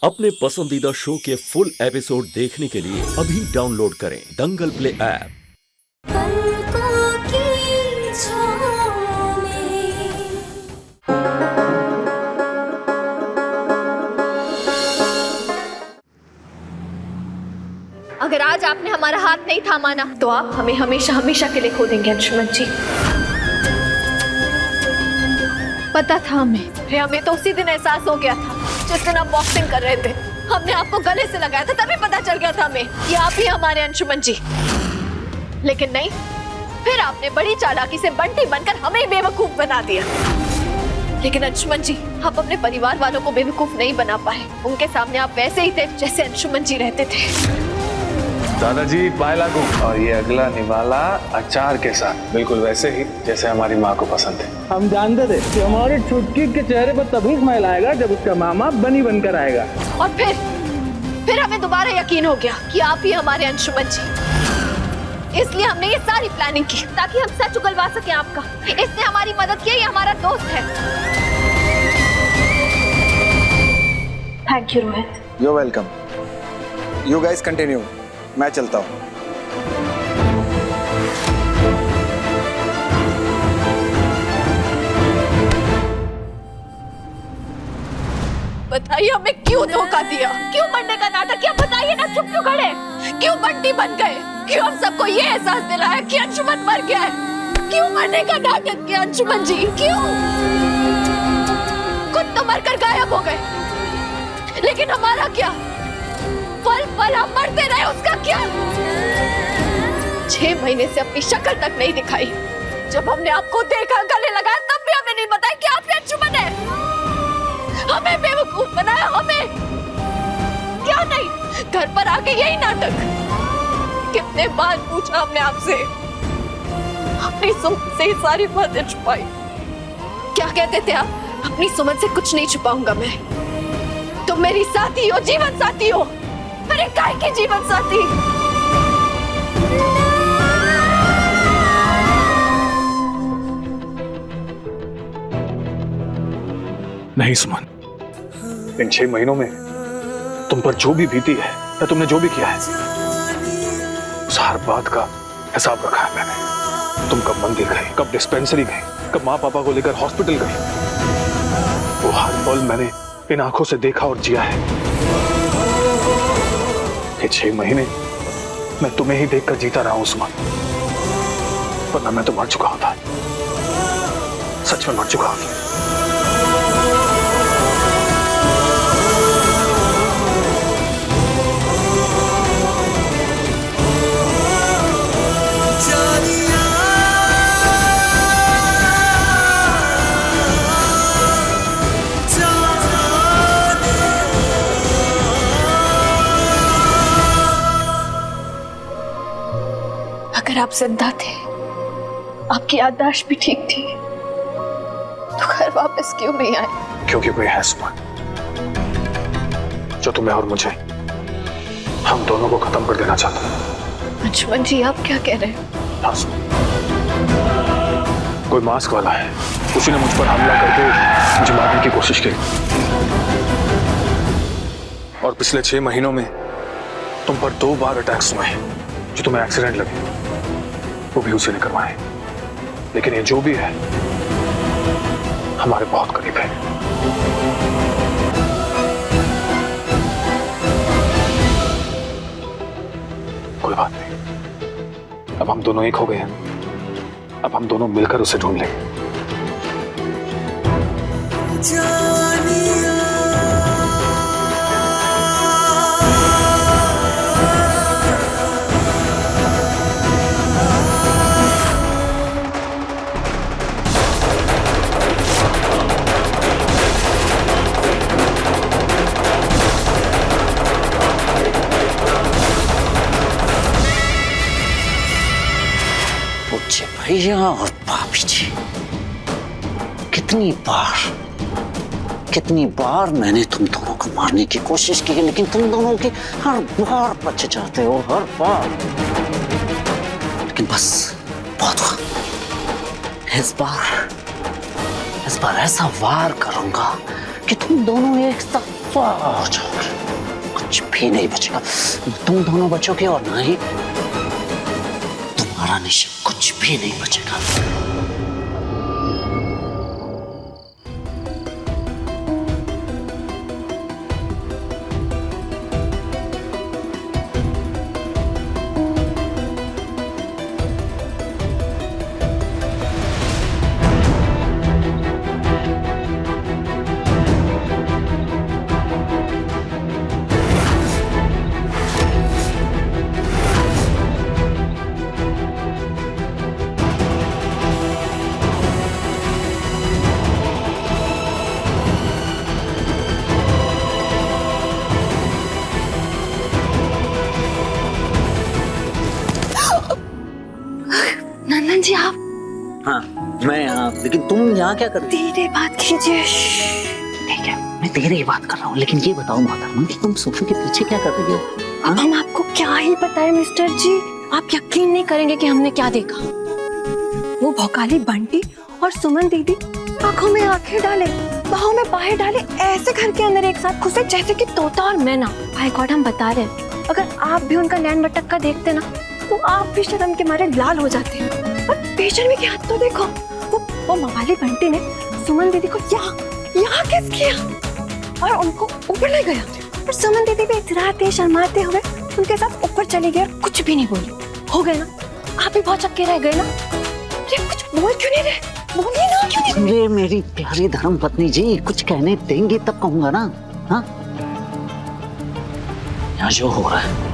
अपने पसंदीदा शो के फुल एपिसोड देखने के लिए अभी डाउनलोड करें दंगल प्ले ऐप। पलकों की छाँव में। अगर आज आपने हमारा हाथ नहीं थामा ना, तो आप हमें हमेशा हमेशा के लिए खो देंगे अंशुमन जी। पता था हमें तो उसी दिन एहसास हो गया था जिस दिन आप बॉक्सिंग कर रहे थे। हमने आपको गले से लगाया था, तभी पता चल गया था हमें कि आप ही हमारे अंशुमन जी। लेकिन नहीं, फिर आपने बड़ी चालाकी से बंटी बनकर हमें बेवकूफ बना दिया। लेकिन अंशुमन जी, आप अपने परिवार वालों को बेवकूफ नहीं बना पाए। उनके सामने आप वैसे ही थे जैसे अंशुमन जी रहते थे। दादाजी पाए लागू, और ये अगला निवाला अचार के साथ, बिल्कुल वैसे ही जैसे हमारी माँ को पसंद है। हम जानते थे कि हमारी छुटकी के चेहरे पर तभी स्माइल आएगा जब उसका मामा बनी बनकर आएगा। और फिर हमें दोबारा यकीन हो गया कि आप ही हमारे अंशुमन जी। इसलिए हमने ये सारी प्लानिंग की ताकि हम सच उगलवा सकें आपका। इसने हमारी मदद की, ये हमारा दोस्त है। Thank you Rohit. You welcome. You guys continue, मैं चलता हूँ। बताइए हमें क्यों धोखा दिया, क्यों मरने का नाटक किया? बताइए ना, चुप क्यों खड़े? क्यों बंटी बन गए? क्यों हम सबको ये एहसास दिलाया कि अंशुमन मर गया है? क्यों मरने का नाटक किया अंशुमन जी? क्यों? खुद तो मरकर गायब हो गए, लेकिन हमारा क्या? पल पल हम मरते रहे, उसका क्या? 6 महीने से अपनी शक्ल तक नहीं दिखाई। जब हमने आपको देखा, गले लगाया, तब भी हमें नहीं बताया कि आप अंशुमन है। हमें बेवकूफ बनाया, हमें क्या नहीं, घर पर आके यही नाटक। कितने बार पूछा हमने आपसे, अपनी सुमन से ही सारी बातें छुपाई। क्या कहते थे आप? अपनी सुमन से कुछ नहीं छुपाऊंगा मैं। तुम मेरी साथी हो, जीवन साथी हो। अरे काय की जीवन साथी? नहीं सुमन, इन 6 महीनों में तुम पर जो भी बीती है या तुमने जो भी किया है, उस हर बात का हिसाब रखा है मैंने। तुम कब मंदिर गए, कब डिस्पेंसरी गए, कब माँ पापा को लेकर हॉस्पिटल गए, वो हर पल मैंने इन आंखों से देखा और जिया है। ये 6 महीने मैं तुम्हें ही देखकर जीता रहा हूं सुमन, वरना मैं तो मर चुका होता। सच में मर चुका होता। अगर आप जिंदा थे, आपकी याददाश्त भी ठीक थी, तो घर वापस क्यों नहीं आए? क्योंकि कोई है सुमन जो तुम्हें और मुझे, हम दोनों को खत्म कर देना चाहता है। अंशुमन जी, आप क्या कह रहे हैं? हाँ सुमन, कोई मास्क वाला है, उसी ने मुझ पर हमला करके मुझे मारने की कोशिश की। और पिछले 6 महीनों में तुम पर 2 बार अटैक्स हुए हैं जो तुम्हें एक्सीडेंट लगे, वो भी उसी ने करवाए। लेकिन ये जो भी है हमारे बहुत करीब है। कोई बात नहीं, अब हम दोनों एक हो गए हैं। अब हम दोनों मिलकर उसे ढूंढ लेंगे। भैया और भाभी जी, कितनी बार मैंने तुम दोनों को मारने की कोशिश की है, लेकिन तुम दोनों की हर बार बच जाते हो, हर बार। लेकिन बस बहुत हुआ। इस बार ऐसा वार करूंगा कि तुम दोनों एक साथ रुसवा हो जाओगे, कुछ भी नहीं बचेगा। तुम दोनों बचोगे और ना ही तुम्हारा निशान, कुछ भी नहीं बचेगा। नंदन जी आप। हाँ मैं यहाँ, लेकिन तुम यहाँ क्या कर रही हो? धीरे बात कीजिए। ठीक है मैं धीरे ही बात कर रहा हूँ, लेकिन ये बताओ मोहतरमा कि तुम सोफे के पीछे क्या कर रही हो? अब हम आपको क्या ही बताएं मिस्टर जी, आप यकीन नहीं करेंगे कि हमने क्या देखा। वो भौकाली बंटी और सुमन दीदी आंखों में आंखें डाले, बाहों में बाहें डाले, ऐसे घर के अंदर एक साथ घुसे जैसे कि तोता और मैना। भाई गॉड हम बता रहे हैं, अगर आप भी उनका नैन मटक्का देखते ना तो आप भी शर्म के मारे लाल हो जाते हैं। और बेशर्मी की हद तो देखो, वो मवाली बंटी ने सुमन दीदी को यहाँ किस किया और उनको ऊपर ले गया। और सुमन दीदी भी इतराते शर्माते हुए उनके साथ ऊपर चली गई और कुछ भी नहीं बोली। हो गए ना, आप भी बहुत चक्के रह गए ना। अरे कुछ बोल क्यों नहीं रहे, बोलिए ना क्यों नहीं? अरे मेरी प्यारी धर्म पत्नी जी, कुछ कहने देंगे तब कहूंगा ना। हाँ यहाँ जो हो रहा है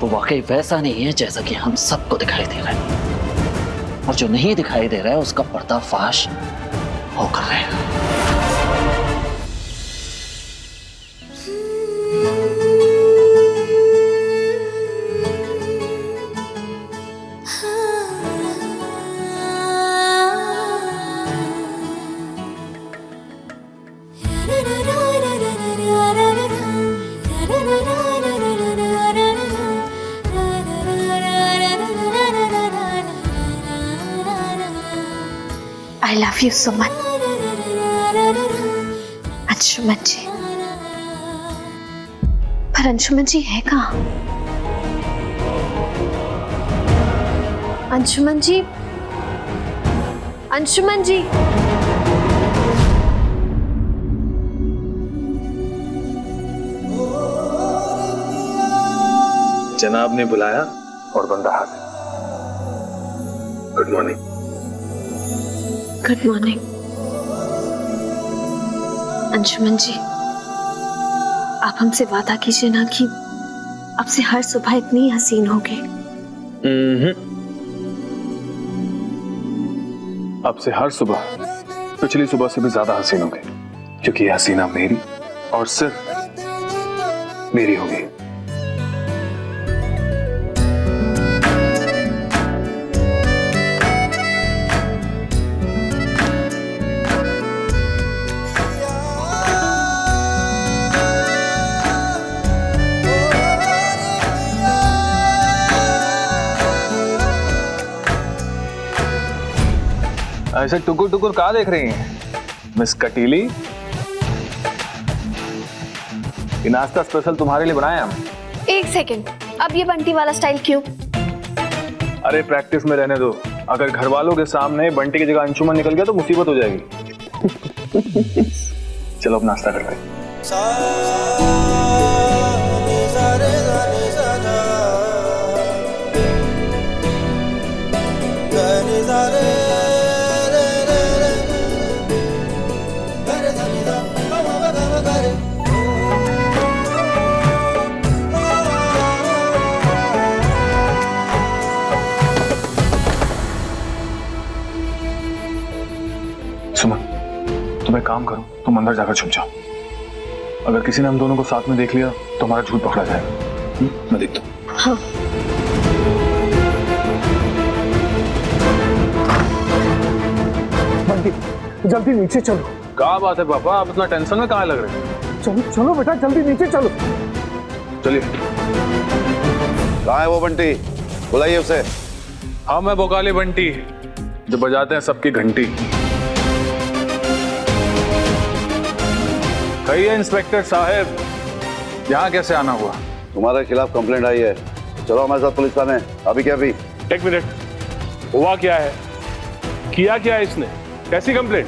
वो वाकई वैसा नहीं है जैसा कि हम सबको दिखाई दे रहा है, और जो नहीं दिखाई दे रहा है उसका पर्दाफाश होकर रहेगा। I love you so much, Anshuman जी। पर अंशुमन जी है कहाँ? अंशुमन जी, अंशुमन जी। जनाब ने बुलाया और बंदा हाजिर। Good morning. Good morning Anshuman ji, आप हमसे वादा कीजिए ना कि अब से हर सुबह इतनी हसीन होगी। अब से हर सुबह पिछली सुबह से भी ज्यादा हसीन होगी, क्योंकि ये हसीना मेरी और सिर्फ मेरी होगी। ऐसे टुकुर टुकुर कहाँ देख रही हैं मिस कटीली? ये नाश्ता स्पेशल तुम्हारे लिए बनाया हम। एक सेकंड, अब ये बंटी वाला स्टाइल क्यों? अरे प्रैक्टिस में रहने दो, अगर घर वालों के सामने बंटी की जगह अंशुमन निकल गया तो मुसीबत हो जाएगी। चलो अब नाश्ता करते हैं। सुमन, तुम एक काम करो, तुम अंदर जाकर छुप जाओ। अगर किसी ने हम दोनों को साथ में देख लिया तो हमारा झूठ पकड़ा जाएगा। मैं देखता हूँ। हाँ। बंटी जल्दी नीचे चलो। क्या बात है पापा, आप इतना टेंशन में कहाँ लग रहे हैं? चलो चलो बेटा जल्दी नीचे चलो। चलिए। कहाँ है वो बंटी? बुलाइए उसे। हाँ मैं भोकाली बंटी, जो बजाते हैं सबकी घंटी। कहिए इंस्पेक्टर साहब, यहाँ कैसे आना हुआ? तुम्हारे खिलाफ कंप्लेंट आई है, चलो हमारे साथ पुलिस थाने। अभी क्या? अभी एक मिनट, हुआ क्या है? किया क्या है इसने? कैसी कंप्लेंट?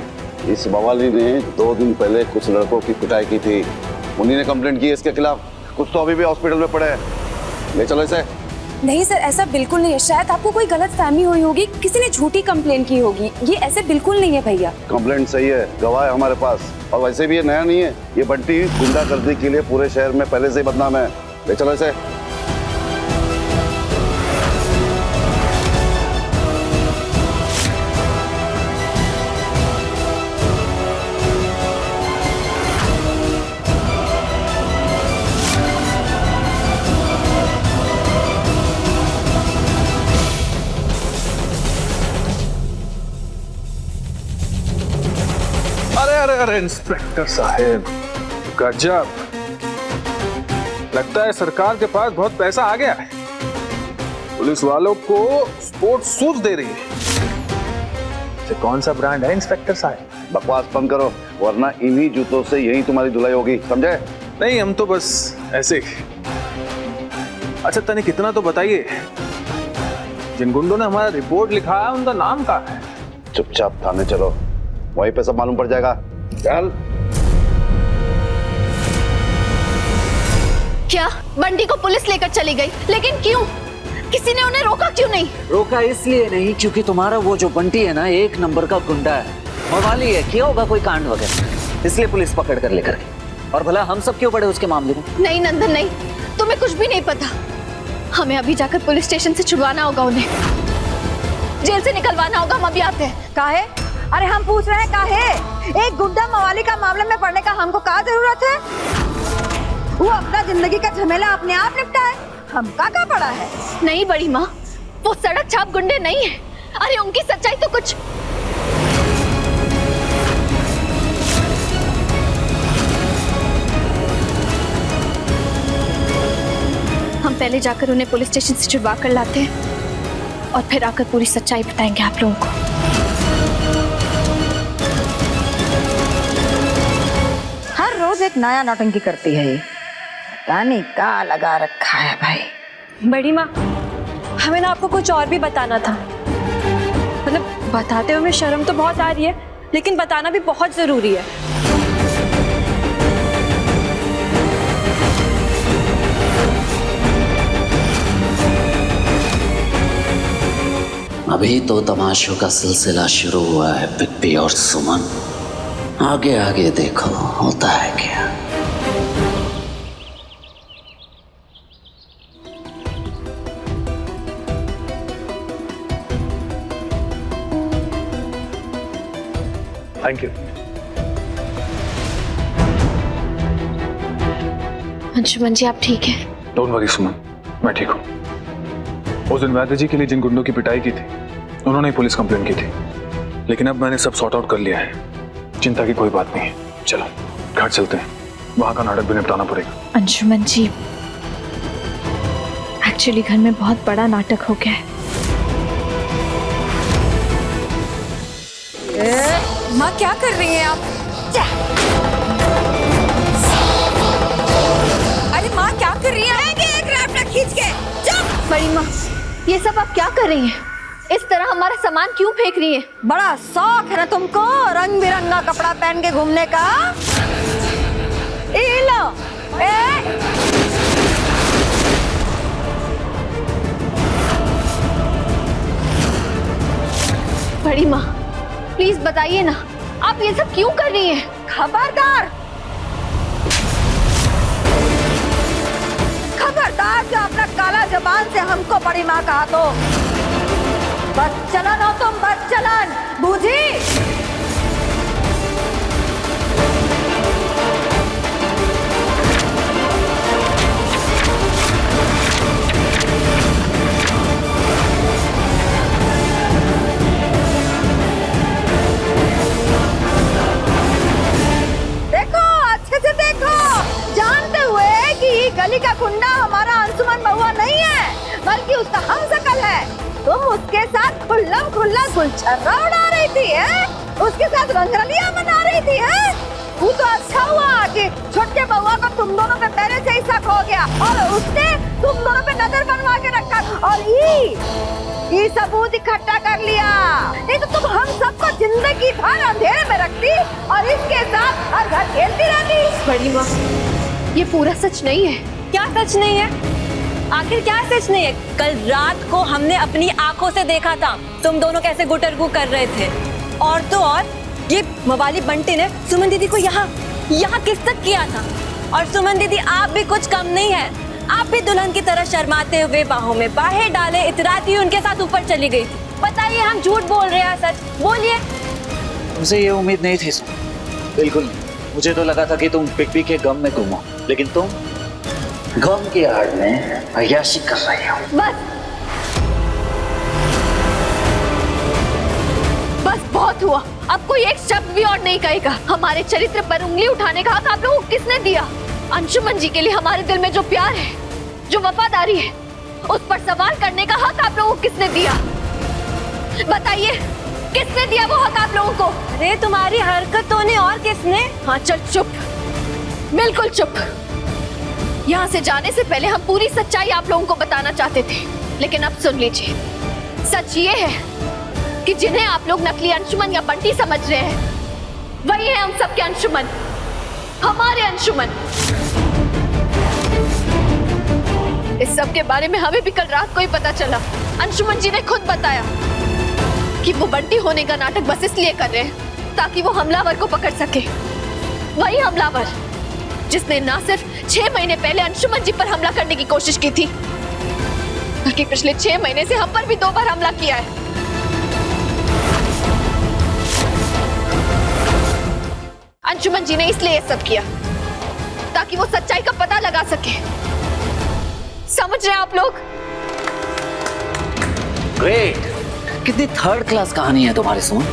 इस बवाली ने 2 दिन पहले कुछ लड़कों की पिटाई की थी, उन्हीं ने कंप्लेंट की है इसके खिलाफ। कुछ तो अभी भी हॉस्पिटल में पड़े हैं, ले चलो इसे। नहीं सर, ऐसा बिल्कुल नहीं है। शायद आपको कोई गलत फहमी हुई होगी, किसी ने झूठी कंप्लेंट की होगी। ये ऐसे बिल्कुल नहीं है भैया। कंप्लेंट सही है, गवाह है हमारे पास, और वैसे भी ये नया नहीं है। ये बंटी गुंडागर्दी के लिए पूरे शहर में पहले से ही बदनाम है। ले चलो इसे। अरे इंस्पेक्टर साहब, गजब! लगता है सरकार के पास बहुत पैसा आ गया है। पुलिस वालों को स्पोर्ट्स शूज दे रही है। ये कौन सा ब्रांड है इंस्पेक्टर साहब? बकवास बंद करो, वरना इन्हीं जूतों से यही तुम्हारी धुलाई होगी, समझे? नहीं, हम तो बस ऐसे ही। अच्छा तनिक कितना तो बताइए, जिन गुंडों ने हमारा रिपोर्ट लिखा है उनका नाम क्या है? चुपचाप थाने चलो, वहीं पे सब मालूम पड़ जाएगा। चल। क्या बंटी को पुलिस लेकर चली गई? लेकिन क्यों? किसी ने उन्हें रोका क्यों नहीं? रोका इसलिए नहीं क्योंकि तुम्हारा वो जो बंटी है ना, 1 नंबर का गुंडा है, मवाली है, किया होगा कोई कांड वगैरह, इसलिए पुलिस पकड़ कर लेकर गई। और भला हम सब क्यों पड़े उसके मामले में? नहीं नंदन नहीं, तुम्हें कुछ भी नहीं पता। हमें अभी जाकर पुलिस स्टेशन से छुड़वाना होगा उन्हें, जेल से निकलवाना होगा। हम अभी आते हैं। काहे? अरे हम पूछ रहे हैं काहे? एक गुंडा मवाली का मामले में पड़ने का हमको क्या जरूरत है? वो अपना जिंदगी का झमेला अपने आप निपटाए, हम का पड़ा है? नहीं बड़ी माँ, वो सड़क छाप गुंडे नहीं है। अरे उनकी सच्चाई तो कुछ। हम पहले जाकर उन्हें पुलिस स्टेशन से छुड़वा कर लाते हैं और फिर आकर पूरी सच्चाई बताएंगे आप लोगों को। हर रोज एक नया नौटंकी करती है ये, पता नहीं क्या लगा रखा है भाई। बड़ी माँ, हमें ना आपको कुछ और भी बताना था। मतलब बताते हुए हमें शर्म तो बहुत आ रही है, लेकिन बताना भी बहुत जरूरी है। अभी तो तमाशों का सिलसिला शुरू हुआ है पिप्पी और सुमन, आगे आगे देखो होता है क्या। Thank you. अंशुमन जी आप ठीक हैं? डोंट वरी सुमन, मैं ठीक हूँ। उस दिन वैद्य जी के लिए जिन गुंडों की पिटाई की थी, उन्होंने ही पुलिस कंप्लेंट की थी, लेकिन अब मैंने सब सॉर्ट आउट कर लिया है। चिंता की कोई बात नहीं है। चलो घर चलते हैं, वहां का नाटक भी निपटाना पड़ेगा। अंशुमन जी, एक्चुअली घर में बहुत बड़ा नाटक हो गया है। माँ क्या कर रही हैं आप? अरे माँ क्या कर रही हैं? एक रैपटा खींच के चुप। बड़ी माँ, ये सब आप क्या कर रही हैं? इस तरह हमारा सामान क्यों फेंक रही हैं? बड़ा शौक है ना तुमको रंग बिरंगा कपड़ा पहन के घूमने का? ये लो। बड़ी माँ प्लीज बताइए ना, आप ये सब क्यों कर रही हैं? खबरदार, खबरदार जो अपना काला जबान से हमको बड़ी माँ कहा तो बदचलन हो तुम, बदचलन, बूझी? देखो अच्छे से देखो, जानते हुए कि ये गली का गुंडा हमारा अंशुमन महुआ नहीं है, बल्कि उसका हमशक्ल है। तुम उसके साथ खुल्लम खुल्ला गुलछर्रा उड़ा रही थी, है? उसके साथ रंगरलियां मना रही थी, है? वो तो अच्छा हुआ कि छोटे बउआ को तुम दोनों पे पहले से ही शक हो गया और उसने तुम दोनों पे नजर बनवा के रखा और ये सबूत इकट्ठा कर लिया। नहीं तो तुम हम सबको जिंदगी भर अंधेरे में रखती और इसके साथ हर घर खेलती रहती। बड़ी माँ, ये पूरा सच नहीं है। क्या सच नहीं है? आखिर क्या सच नहीं है? कल रात को हमने अपनी आंखों से देखा था तुम दोनों कैसे गुटरगू कर रहे थे। और तो और ये मवाली बंटी ने सुमन दीदी को यहाँ किस तक किया था। और सुमन दीदी आप भी कुछ कम नहीं है, आप भी दुल्हन की तरह शर्माते हुए बाहों में बाहें डाले इतराती हुई उनके साथ ऊपर चली गई थी। बताइए हम झूठ बोल रहे हैं सच बोलिए। मुझे ये उम्मीद नहीं थी सुन, बिल्कुल नहीं। मुझे तो लगा था कि तुम बिग बी के गम में गुम हो, लेकिन तुम गम की आड़ में अय्याशी कर रही हो। बस बहुत हुआ। अब कोई एक शब्द भी और नहीं कहेगा। हमारे चरित्र पर उंगली उठाने का हक आप लोगों को किसने दिया? अंशुमन जी के लिए हमारे दिल में जो प्यार है, जो वफादारी है, उस पर सवाल करने का हक आप लोगों को किसने दिया? बताइए, किसने दिया वो हक आप लोगों को? अरे तुम्हारी हरकतों ने और किसने? हाँ चल चुप, बिल्कुल चुप। यहाँ से जाने से पहले हम पूरी सच्चाई आप लोगों को बताना चाहते थे, लेकिन अब सुन लीजिए। सच ये है कि जिन्हें आप लोग नकली अंशुमन या बंटी समझ रहे हैं, वही है हम सबके अंशुमन, हमारे अंशुमन। इस सब के बारे में हमें भी कल रात को ही पता चला। अंशुमन जी ने खुद बताया कि वो बंटी होने का नाटक बस इसलिए कर रहे हैं ताकि वो हमलावर को पकड़ सके। वही हमलावर जिसने ना सिर्फ 6 महीने पहले अंशुमन जी पर हमला करने की कोशिश की थी, बल्कि पिछले 6 महीने से हम पर भी 2 बार हमला किया है। अंशुमन जी ने इसलिए सब किया ताकि वो सच्चाई का पता लगा सके। समझ रहे हैं आप लोग? ग्रेट, कितनी थर्ड क्लास कहानी है तुम्हारी सुमन।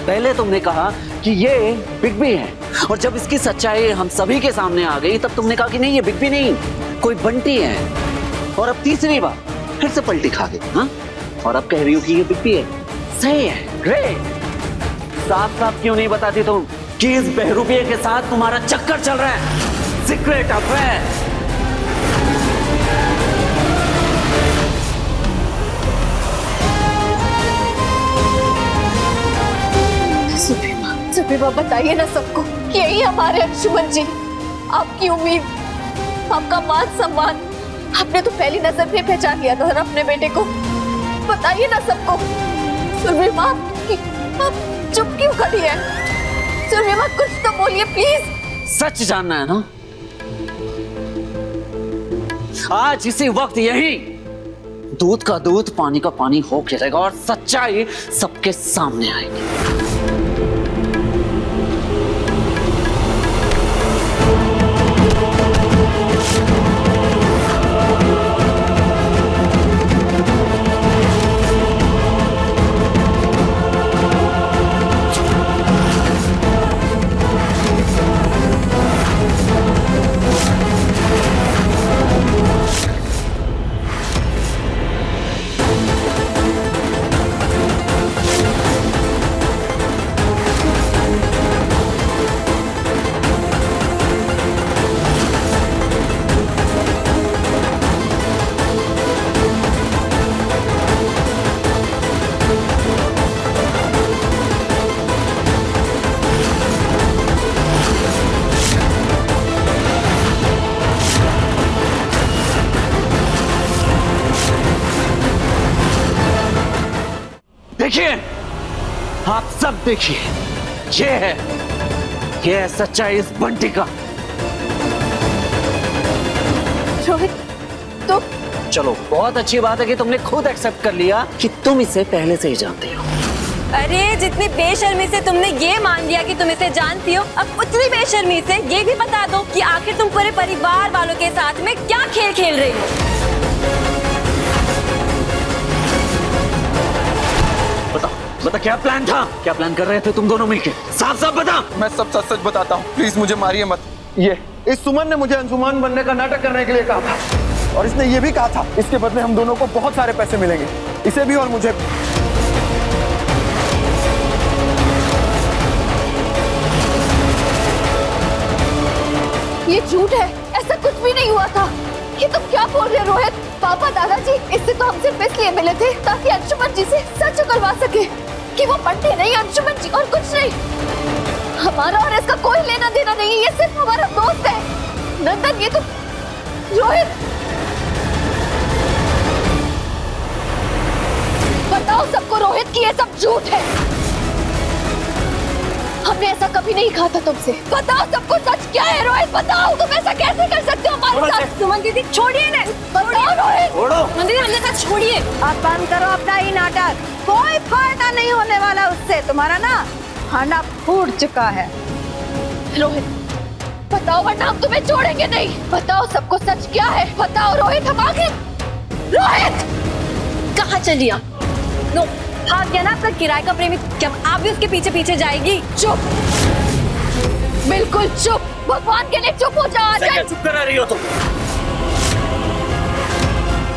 पहले तुमने कहा कि ये बिग बी है, और जब इसकी सच्चाई हम सभी के सामने आ गई तब तुमने कहा कि नहीं ये बिग बी नहीं, कोई बंटी है। और अब तीसरी बार फिर से पलटी खा गई, हाँ? और अब कह रही हो कि ये बिग बी है। सही है, ग्रेट। साफ साफ क्यों नहीं बताती तुम कि इस बहरूपिये के साथ तुम्हारा चक्कर चल रहा है, सीक्रेट अफेयर। सुप्रीमा बताइए ना सबको, यही हमारे अंशुमन जी, आपकी उम्मीद, आपका मान सम्मान। आपने तो पहली नजर में पहचान लिया था अपने बेटे को। बताइए ना सबको। सुप्रीमा आप चुप क्यों खड़ी है? सुप्रीमा कुछ तो बोलिए प्लीज। सच जानना है ना? आज इसी वक्त यही दूध का दूध पानी का पानी हो गिरेगा और सच्चाई सबके सामने आएगी। देखिए, आप सब देखिए, ये है सच्चाई इस बंटी का। रोहित तो चलो, बहुत अच्छी बात है कि तुमने खुद एक्सेप्ट कर लिया कि तुम इसे पहले से ही जानती हो। अरे जितनी बेशर्मी से तुमने ये मान लिया कि तुम इसे जानती हो, अब उतनी बेशर्मी से ये भी बता दो कि आखिर तुम पूरे परिवार वालों के साथ में क्या खेल खेल रही हो। बता क्या प्लान था? क्या प्लान कर रहे थे तुम दोनों मिलके? साफ साफ बता। मैं सब सच सच बताता हूँ, प्लीज मुझे मारिए मत। ये इस सुमन ने मुझे अंशुमान बनने का नाटक करने के लिए कहा था, और इसने ये भी कहा था इसके बदले हम दोनों को बहुत सारे पैसे मिलेंगे, इसे भी और मुझे। ये झूठ है, ऐसा कुछ भी नहीं हुआ था। ये तुम क्या बोल रहे हो रोहित? पापा दादाजी इससे तो हम सिर्फ इसलिए मिले थे ताकि अंशुमन जी से सच उगलवा सके कि वो बंटी नहीं अंशुमन जी और कुछ नहीं। हमारा और इसका कोई लेना देना नहीं, ये सिर्फ हमारा दोस्त है। नंदन ये तो रोहित, बताओ सबको रोहित कि ये सब झूठ है। हमने ऐसा कभी नहीं कहा था तुमसे। बताओ सबको सच क्या है रोहित, बताओ। तुम ऐसा कैसे कर सकते हो हमारे साथ? सुमन दीदी छोड़िए ना, बताओ रोहित। सुमन दीदी हमने साथ छोड़िए। आप बंद करो अपना ही नाटक, कोई फायदा नहीं होने वाला उससे। तुम्हारा ना खाना फूट चुका है। रोहित बताओ वरना हम तुम्हें छोड़ेंगे नहीं। बताओ सबको सच क्या है, बताओ रोहित। हम आगे रोहित कहाँ चली आप? नो भाग गया ना आपका किराए का प्रेमी, क्या आप भी उसके पीछे पीछे जाएगी? चुप, बिल्कुल चुप। भगवान के लिए चुप हो जाओ। क्या चुप करा रही हो तुम?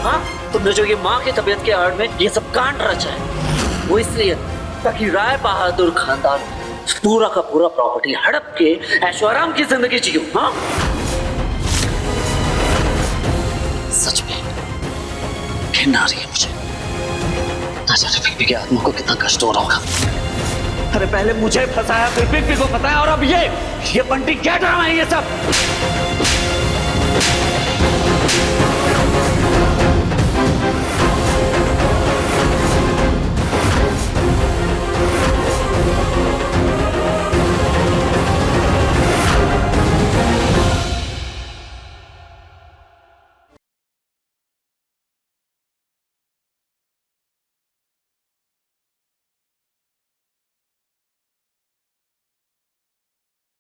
हाँ, तुमने जो ये माँ की तबीयत के आड़ में ये सब कांड रचा है, वो इसलिए ताकि राय बहादुर खानदान पूरा का पूरा प्रॉपर्टी हड़प के ऐशोआराम की जिंदगी जियो। हाँ, सच में घिन आ रही है मुझे। ना जाने बीबी की आत्मा को कितना कष्ट हो रहा होगा। अरे पहले मुझे फंसाया, फिर बीबी को फंसाया, और अब ये बंटी क्या ड्रामा है ये सब?